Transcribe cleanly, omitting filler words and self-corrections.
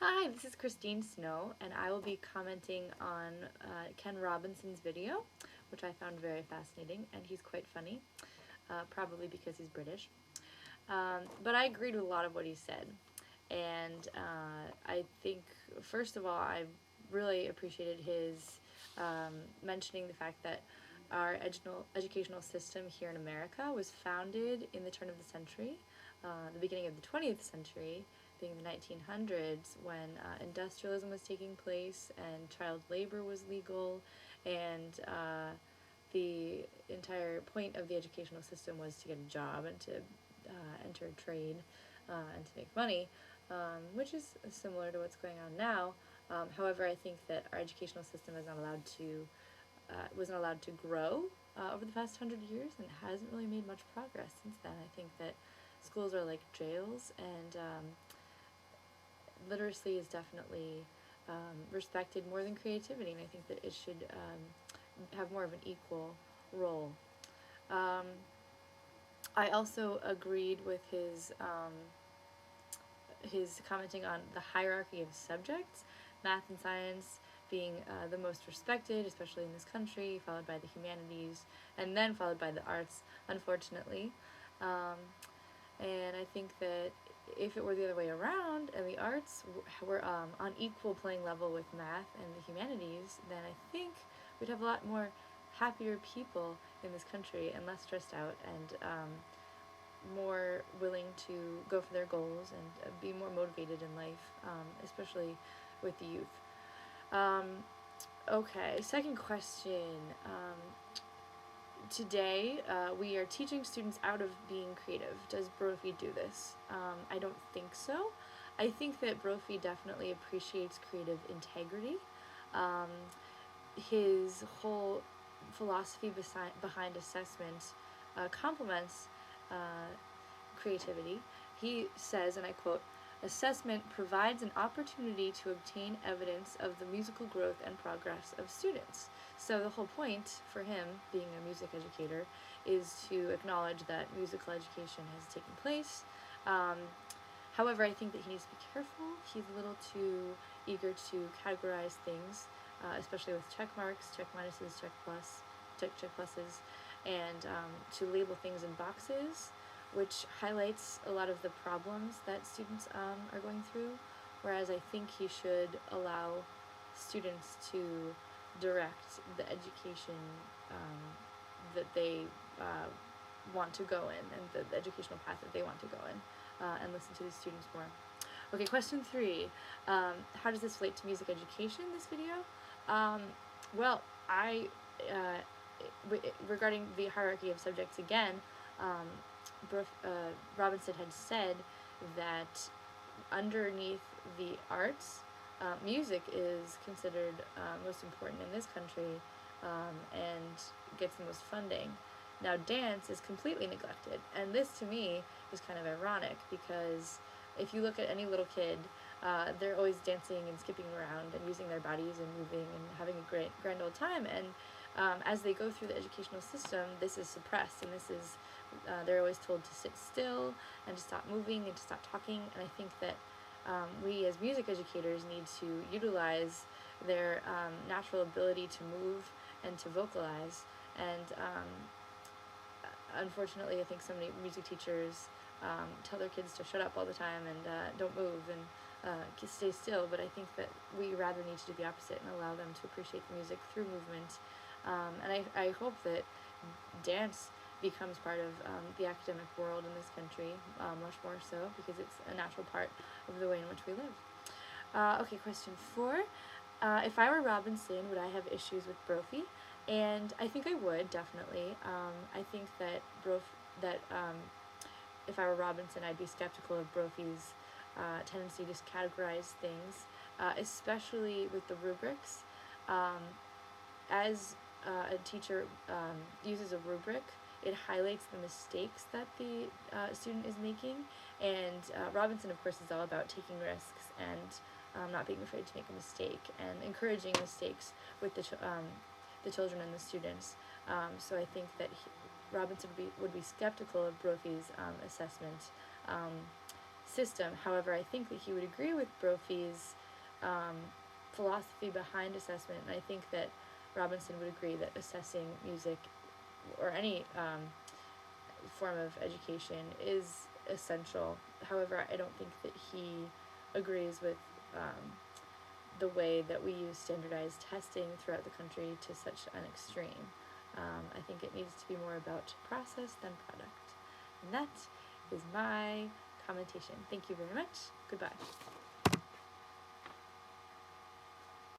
Hi, this is Christine Snow, and I will be commenting on Ken Robinson's video, which I found very fascinating, and he's quite funny, probably because he's British. But I agreed with a lot of what he said, and I think, first of all, I really appreciated his mentioning the fact that our educational system here in America was founded in the turn of the century, the beginning of the 20th century, being the 1900s, when industrialism was taking place and child labor was legal, and the entire point of the educational system was to get a job and to enter a trade and to make money, which is similar to what's going on now. However, I think that our educational system is not allowed to wasn't allowed to grow over the past 100 years, and hasn't really made much progress since then. I think that schools are like jails, and literacy is definitely respected more than creativity, and I think that it should have more of an equal role. Um, I also agreed with his commenting on the hierarchy of subjects, math and science being the most respected, especially in this country, followed by the humanities, and then followed by the arts, unfortunately. Um, and I think that if it were the other way around and the arts were on equal playing level with math and the humanities, then I think we'd have a lot more happier people in this country and less stressed out, and more willing to go for their goals and be more motivated in life, especially with the youth. Um, okay, second question. Today, we are teaching students out of being creative. Does Brophy do this? I don't think so. I think that Brophy definitely appreciates creative integrity. Um, his whole philosophy behind assessment complements creativity. He says, and I quote, "Assessment provides an opportunity to obtain evidence of the musical growth and progress of students." So the whole point for him, being a music educator, is to acknowledge that musical education has taken place. Um, However, I think that he needs to be careful. He's a little too eager to categorize things, especially with check marks, check minuses, check pluses, and to label things in boxes, which highlights a lot of the problems that students are going through. Whereas I think he should allow students to direct the education that they want to go in, and the educational path that they want to go in, and listen to the students more. Okay, question 3. How does this relate to music education, this video? Um, well, regarding the hierarchy of subjects again, um, Robinson had said that underneath the arts, music is considered most important in this country, and gets the most funding. Now, dance is completely neglected, and this to me is kind of ironic, because if you look at any little kid, they're always dancing and skipping around and using their bodies and moving and having a great grand old time. And as they go through the educational system, this is suppressed, and this is they're always told to sit still and to stop moving and to stop talking. And I think that we as music educators need to utilize their natural ability to move and to vocalize. And unfortunately, I think so many music teachers tell their kids to shut up all the time and don't move and stay still. But I think that we rather need to do the opposite and allow them to appreciate the music through movement. And I hope that dance becomes part of the academic world in this country, much more so, because it's a natural part of the way in which we live. Okay, question 4. If I were Robinson, would I have issues with Brophy? And I think I would, definitely. I think that if I were Robinson, I'd be skeptical of Brophy's tendency to categorize things, especially with the rubrics. As a teacher uses a rubric, it highlights the mistakes that the student is making. And Robinson, of course, is all about taking risks and not being afraid to make a mistake and encouraging mistakes with the children and the students. So I think that Robinson would be skeptical of Brophy's assessment, system. However, I think that he would agree with Brophy's philosophy behind assessment, and I think that Robinson would agree that assessing music or any form of education is essential. However, I don't think that he agrees with the way that we use standardized testing throughout the country to such an extreme. I think it needs to be more about process than product. And that is my commentation. Thank you very much. Goodbye.